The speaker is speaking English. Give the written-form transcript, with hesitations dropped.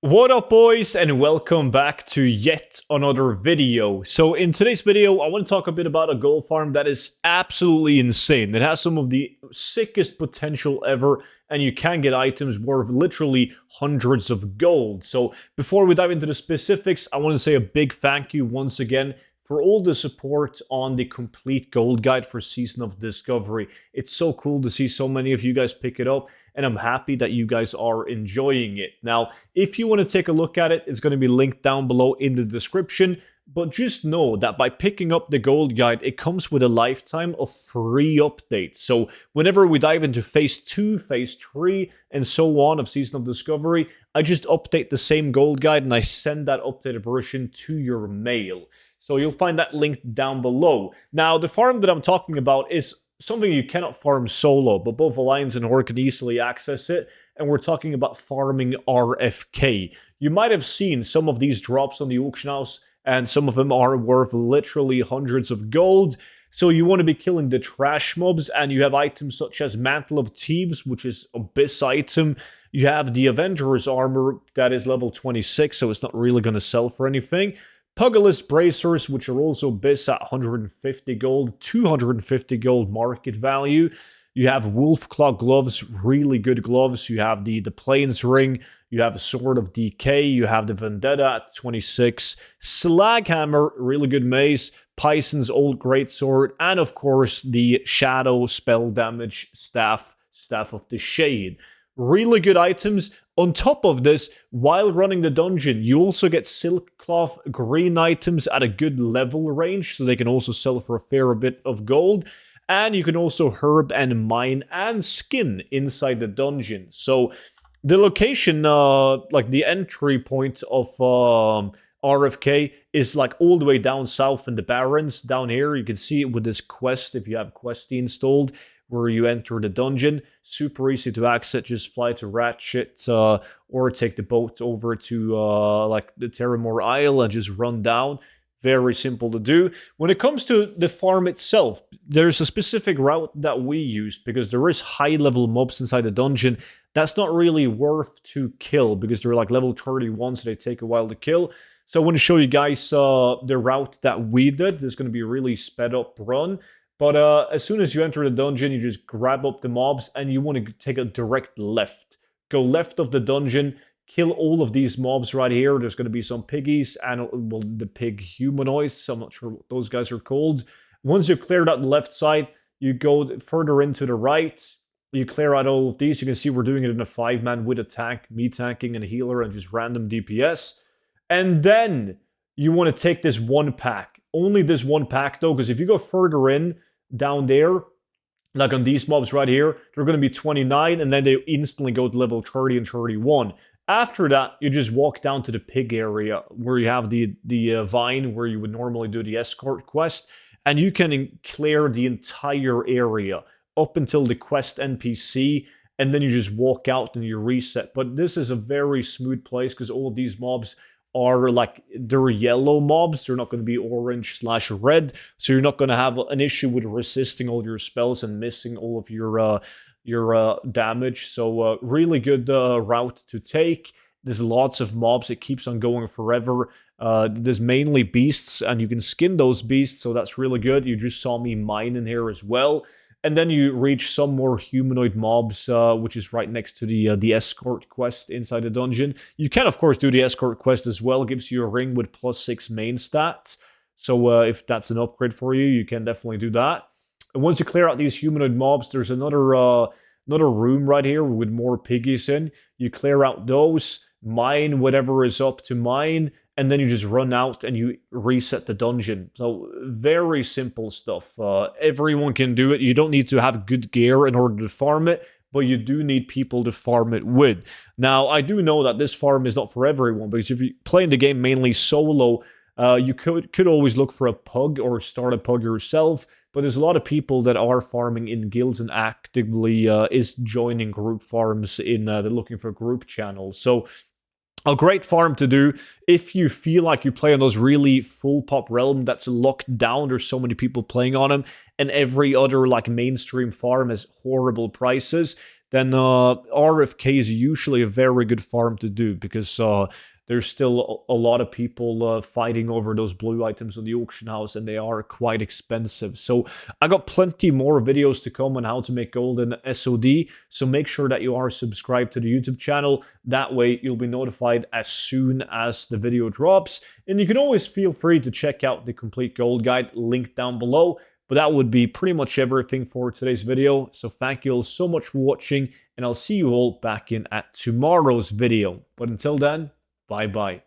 What up, boys, and welcome back to yet another video. So in today's video, I want to talk a bit about a gold farm that is absolutely insane. It has some of the sickest potential ever, and you can get items worth literally hundreds of gold. So before we dive into the specifics, I want to say a big thank you once again for all the support on the complete gold guide for Season of Discovery. It's so cool to see so many of you guys pick it up, and I'm happy that you guys are enjoying it. Now, if you want to take a look at it, it's going to be linked down below in the description. But just know that by picking up the gold guide, it comes with a lifetime of free updates. So whenever we dive into Phase 2, Phase 3, and so on of Season of Discovery, I just update the same gold guide and I send that updated version to your mail. So you'll find that linked down below. Now, the farm that I'm talking about is something you cannot farm solo, but both Alliance and Horde can easily access it. And we're talking about farming RFK. You might have seen some of these drops on the auction house, and some of them are worth literally hundreds of gold. So you want to be killing the trash mobs, and you have items such as Mantle of Thieves, which is Abyss item. You have the Avenger's armor that is level 26, so it's not really going to sell for anything. Pugilist bracers, which are also Abyss at 150 gold, 250 gold market value. You have Wolfclaw gloves, really good gloves. You have the Plains ring. You have a Sword of Decay. You have the Vendetta at 26. Slaghammer, really good mace. Pison's old greatsword. And of course, the Shadow spell damage staff, Staff of the Shade. Really good items. On top of this, while running the dungeon, you also get silk cloth green items at a good level range, so they can also sell for a fair bit of gold. And you can also herb and mine and skin inside the dungeon. So the location, like the entry point of RFK is like all the way down south in the Barrens. Down here, you can see it with this quest if you have Questy installed, where you enter the dungeon. Super easy to access. Just fly to Ratchet or take the boat over to like the Terramore Isle and just run down. Very simple to do. When it comes to the farm itself, there's a specific route that we use because there is high-level mobs inside the dungeon. That's not really worth to kill because they're like level 31, so they take a while to kill. So I want to show you guys the route that we did. This is going to be a really sped-up run. But as soon as you enter the dungeon, you just grab up the mobs and you want to take a direct left. Go left of the dungeon. Kill all of these mobs right here. There's going to be some piggies and well, the pig humanoids. I'm not sure what those guys are called. Once you've cleared out the left side, you go further into the right. You clear out all of these. You can see we're doing it in a 5-man with a tank, me tanking and a healer and just random DPS. And then you want to take this one pack. Only this one pack though, because if you go further in, down there, like on these mobs right here, they're going to be 29 and then they instantly go to level 30 and 31. After that, you just walk down to the pig area where you have the vine where you would normally do the escort quest, and you can clear the entire area up until the quest NPC, and then you just walk out and you reset. But this is a very smooth place because all of these mobs are like, they're yellow mobs. They're not going to be orange/red, so you're not going to have an issue with resisting all your spells and missing all of your damage. So really good route to take. There's lots of mobs. It keeps on going forever. There's mainly beasts, and you can skin those beasts, so that's really good. You just saw me mine in here as well. And then you reach some more humanoid mobs, which is right next to the escort quest inside the dungeon. You can, of course, do the escort quest as well. It gives you a ring with +6 main stats. So if that's an upgrade for you, you can definitely do that. And once you clear out these humanoid mobs, there's another room right here with more piggies in. You clear out those, mine whatever is up to mine, and then you just run out and you reset the dungeon. So very simple stuff. Everyone can do it. You don't need to have good gear in order to farm it, but you do need people to farm it with. Now, I do know that this farm is not for everyone, because if you're playing the game mainly solo, you could always look for a pug or start a pug yourself, but there's a lot of people that are farming in guilds and actively is joining group farms in they're looking for group channels. So a great farm to do if you feel like you play on those really full pop realm that's locked down. There's so many people playing on them, and every other like mainstream farm has horrible prices. then RFK is usually a very good farm to do, because there's still a lot of people fighting over those blue items on the auction house, and they are quite expensive. So I got plenty more videos to come on how to make gold in SOD, so make sure that you are subscribed to the YouTube channel. That way you'll be notified as soon as the video drops. And you can always feel free to check out the complete gold guide, linked down below. But that would be pretty much everything for today's video. So thank you all so much for watching, and I'll see you all back in at tomorrow's video. But until then, bye bye.